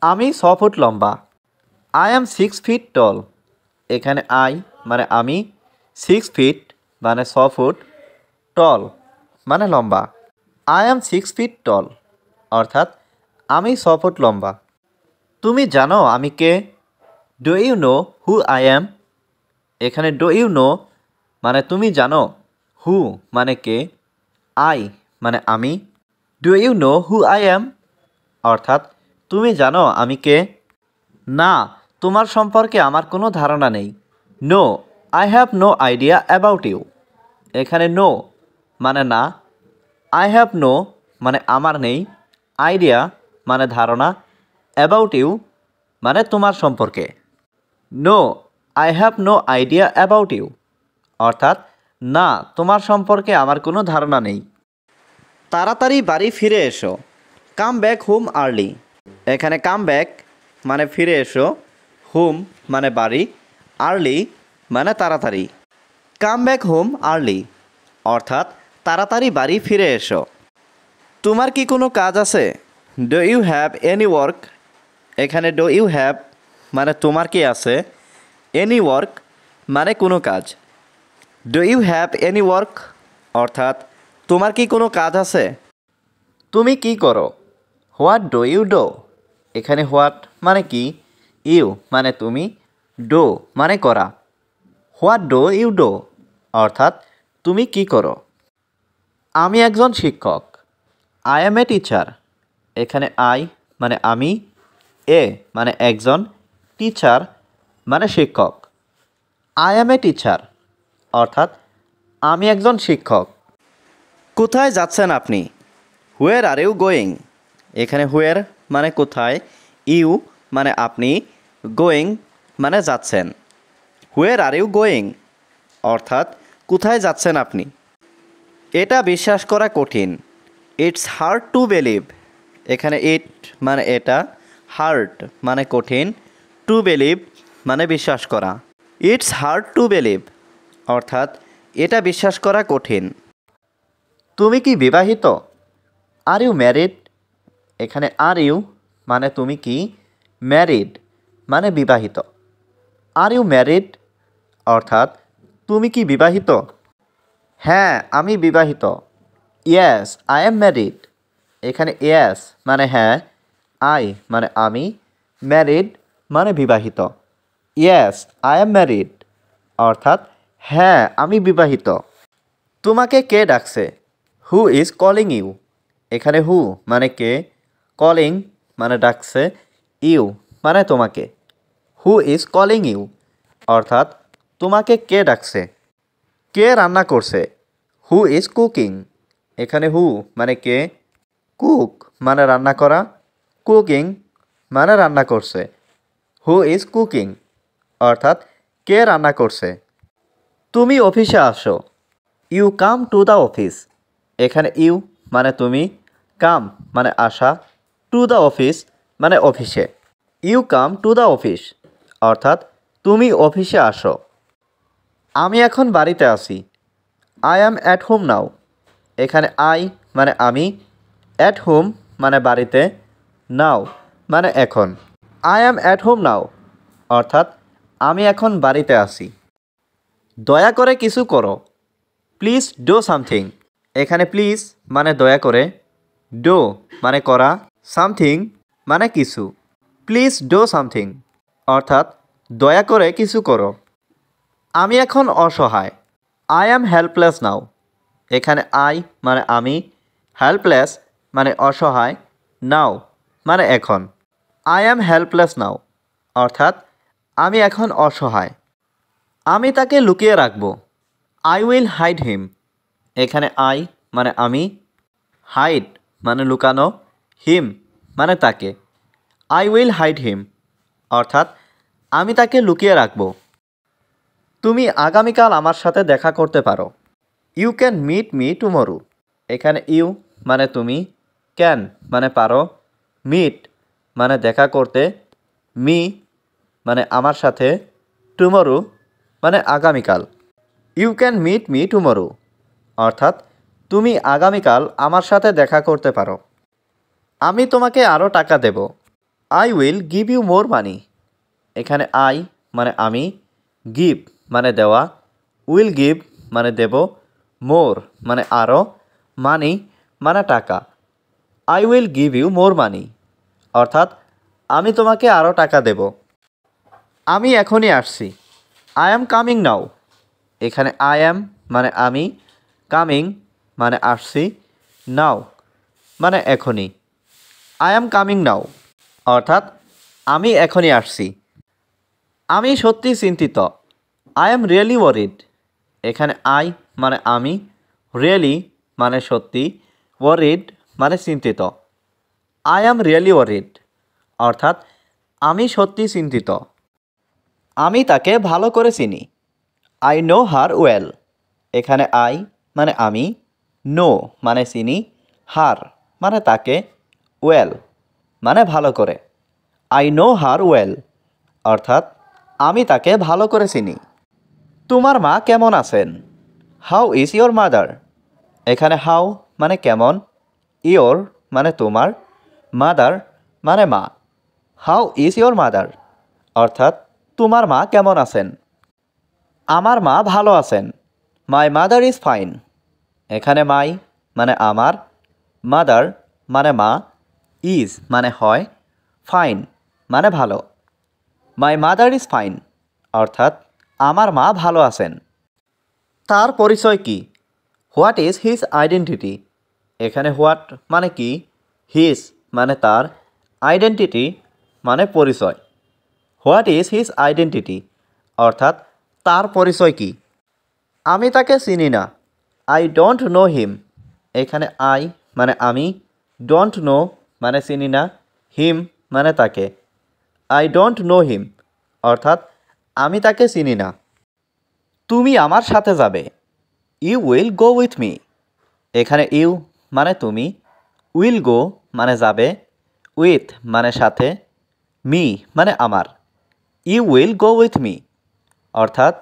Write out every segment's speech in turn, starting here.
আমি 6 ফুট লম্বা। I am 6 fit টল। এখানে আই মানে আমি, 6 ফিট মানে 6 ফুট, টল মানে লম্বা। আই অ্যাম 6 ফিট টল অর্থাৎ আমি 6 ফুট লম্বা। তুমি জানো আমি কে? Do you know who I am? এখানে ডু ইউ নো মানে তুমি জানো, হু মানে কে, আই মানে আমি। Do you know who I am অর্থাৎ তুমি জানো আমি কে? না, তোমার সম্পর্কে আমার কোনো ধারণা নেই। No, I have no idea about you. এখানে নো মানে না, আই হ্যাভ নো মানে আমার নেই, আইডিয়া মানে ধারণা, অ্যাবাউট ইউ মানে তোমার সম্পর্কে। No, I have no idea about you অর্থাৎ না, তোমার সম্পর্কে আমার কোনো ধারণা নেই। তাড়াতাড়ি বাড়ি ফিরে এসো। Come back home early. এখানে কাম ব্যাক মানে ফিরে এসো, হোম মানে বাড়ি, আর্লি মানে তাড়াতাড়ি। কাম ব্যাক হোম আর্লি অর্থাৎ তাড়াতাড়ি বাড়ি ফিরে এসো। তোমার কি কোনো কাজ আছে? Do you have any work? এখানে ডু ইউ হ্যাভ মানে তোমার কি আছে, এনি ওয়ার্ক মানে কোনো কাজ। Do you have any work অর্থাৎ তোমার কি কোনো কাজ আছে? তুমি কি করো? What do you do? এখানে হোয়াট মানে কি, ইউ মানে তুমি, ডো মানে করা। হোয়াট ডু ইউ ডো অর্থাৎ তুমি কি করো? আমি একজন শিক্ষক। I M a teacher. এখানে আই মানে আমি, এ মানে একজন, টিচার মানে শিক্ষক। আই এম এ টিচার অর্থাৎ আমি একজন শিক্ষক। কোথায় যাচ্ছেন আপনি? হুয়ের আর ইউ গোয়িং? এখানে হুয়ের মানে কোথায়, ইউ মানে আপনি, গোয়িং মানে যাচ্ছেন। হুয়ের আর ইউ গোয়িং অর্থাৎ কোথায় যাচ্ছেন আপনি? এটা বিশ্বাস করা কঠিন। It's hard to believe. এখানে ইট মানে এটা, হার্ড মানে কঠিন, টু বিলিভ মানে বিশ্বাস করা। ইটস হার্ড টু বিলিভ অর্থাৎ এটা বিশ্বাস করা কঠিন। তুমি কি বিবাহিত? Are you married? এখানে আর ইউ মানে তুমি কি, ম্যারিড মানে বিবাহিত। আর ইউ ম্যারিড অর্থাৎ তুমি কি বিবাহিত? হ্যাঁ, আমি বিবাহিত। Yes, I am married. এখানে ইয়েস মানে হ্যাঁ, আই মানে আমি, ম্যারিড মানে বিবাহিত। ইয়েস, আই এম ম্যারিড অর্থাৎ হ্যাঁ, আমি বিবাহিত। তোমাকে কে ডাকছে? Who is calling you? এখানে হু মানে কে, কলিং মানে ডাকছে, ইউ মানে তোমাকে। হু ইজ কলিং ইউ অর্থাৎ তোমাকে কে ডাকছে? কে রান্না করছে? Who is cooking? এখানে হু মানে কে, কুক মানে রান্না করা, কুকিং মানে রান্না করছে। হু ইজ কুকিং অর্থাৎ কে রান্না করছে? তুমি অফিসে আসো। You come to the office. এখানে ইউ মানে তুমি, কাম মানে আসা, টু দ্য অফিস মানে অফিসে। You come to the office অর্থাৎ তুমি অফিসে আসো। আমি এখন বাড়িতে আছি। I am at home now. এখানে আই মানে আমি, অ্যাট হোম মানে বাড়িতে, নাও মানে এখন। আই অ্যাম অ্যাট হোম নাও অর্থাৎ আমি এখন বাড়িতে আছি। দয়া করে কিছু করো। Please do something. এখানে প্লিজ মানে দয়া করে, ডু মানে করা, সামথিং মানে কিছু। প্লিজ ডু সামথিং অর্থাৎ দয়া করে কিছু করো। আমি এখন অসহায়। আই অ্যাম হেল্পলেস নাও। এখানে আই মানে আমি, হেল্পলেস মানে অসহায়, নাও মানে এখন। আই অ্যাম হেল্পলেস নাও অর্থাৎ আমি এখন অসহায়। আমি তাকে লুকিয়ে রাখব। আই উইল হাইড হিম। এখানে আই মানে আমি, হাইড মানে লুকানো, হিম মানে তাকে। আই উইল হাইড হিম অর্থাৎ আমি তাকে লুকিয়ে রাখব। তুমি আগামীকাল আমার সাথে দেখা করতে পারো। You can meet me tomorrow. এখানে ইউ মানে তুমি, ক্যান মানে পারো, মিট মানে দেখা করতে, মি মানে আমার সাথে, টুমরো মানে আগামীকাল। You can meet me tomorrow অর্থাৎ তুমি আগামীকাল আমার সাথে দেখা করতে পারো। আমি তোমাকে আরও টাকা দেব। I will give you more money. এখানে আই মানে আমি, গিভ মানে দেওয়া, উইল গিভ মানে দেব, মোর মানে আরও, মানি মানে টাকা। I will give you more money অর্থাৎ আমি তোমাকে আরও টাকা দেব। আমি এখনই আসছি। I am coming now. এখানে আই অ্যাম মানে আমি, কামিং মানে আসছি, নাও মানে এখনই। আই অ্যাম কামিং নাও অর্থাৎ আমি এখনই আসছি। আমি সত্যি চিন্তিত। I am really worried. এখানে আই মানে আমি, রিয়েলি মানে সত্যি, ওয়ারিড মানে চিন্তিত। আই অ্যাম রিয়েলি ওয়ারিড অর্থাৎ আমি সত্যি চিন্তিত। আমি তাকে ভালো করে চিনি। I know her well. এখানে আই মানে আমি, নো মানে চিনি, হার মানে তাকে, ওয়েল মানে ভালো করে। আই নো হার ওয়েল অর্থাৎ আমি তাকে ভালো করে চিনি। তোমার মা কেমন আছেন? How is your mother. এখানে হাউ মানে কেমন, ইয়োর মানে তোমার, মাদার মানে মা। হাউ ইজ ইয়োর মাদার অর্থাৎ তোমার মা কেমন আছেন? আমার মা ভালো আছেন। My mother is fine. এখানে মাই মানে আমার, মাদার মানে মা, ইজ মানে হয়, ফাইন মানে ভালো। মাই মাদার ইজ ফাইন অর্থাৎ আমার মা ভালো আছেন। তার পরিচয় কি? What is his identity. এখানে হোয়াট মানে কি, হিজ মানে তার, আইডেন্টিটি মানে পরিচয়। হোয়াট ইজ হিজ আইডেন্টিটি অর্থাৎ তার পরিচয় কি? আমি তাকে চিনি না। I don't know him. এখানে আই মানে আমি, ডোন্ট নো মানে চিনি না, হিম মানে তাকে। আই ডোন্ট নো হিম অর্থাৎ আমি তাকে চিনি না। তুমি আমার সাথে যাবে। You will go with me. এখানে ইউ মানে তুমি, উইল গো মানে যাবে, উইথ মানে সাথে, মি মানে আমার। You will go with me অর্থাৎ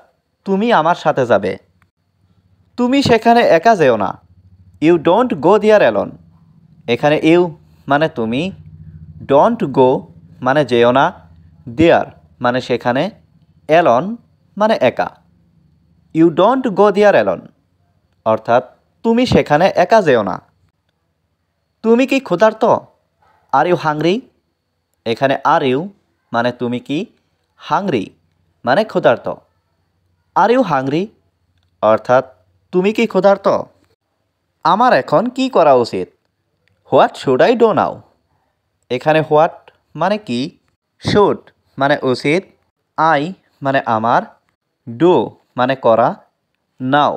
তুমি আমার সাথে যাবে। তুমি সেখানে একা যেও না। You don't go there alone. এখানে ইউ মানে তুমি, ডোন্ট গো মানে যেও না, দেয়ার মানে সেখানে, অ্যালোন মানে একা। You don't go there alone অর্থাৎ তুমি সেখানে একা যেও না। তুমি কি ক্ষুধার্ত? Are you hungry. এখানে আর ইউ মানে তুমি কি, হাংরি মানে ক্ষুধার্ত। আর ইউ হাংরি অর্থাৎ তুমি কি ক্ষুধার্ত? আমার এখন কি করা উচিত? What should I do now. এখানে হোয়াট মানে কি, শুড মানে উচিত, আই মানে আমার, ডু মানে করা, নাও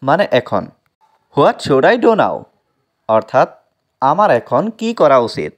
মানে এখন। What should I do now অর্থাৎ আমার এখন কি করা উচিত?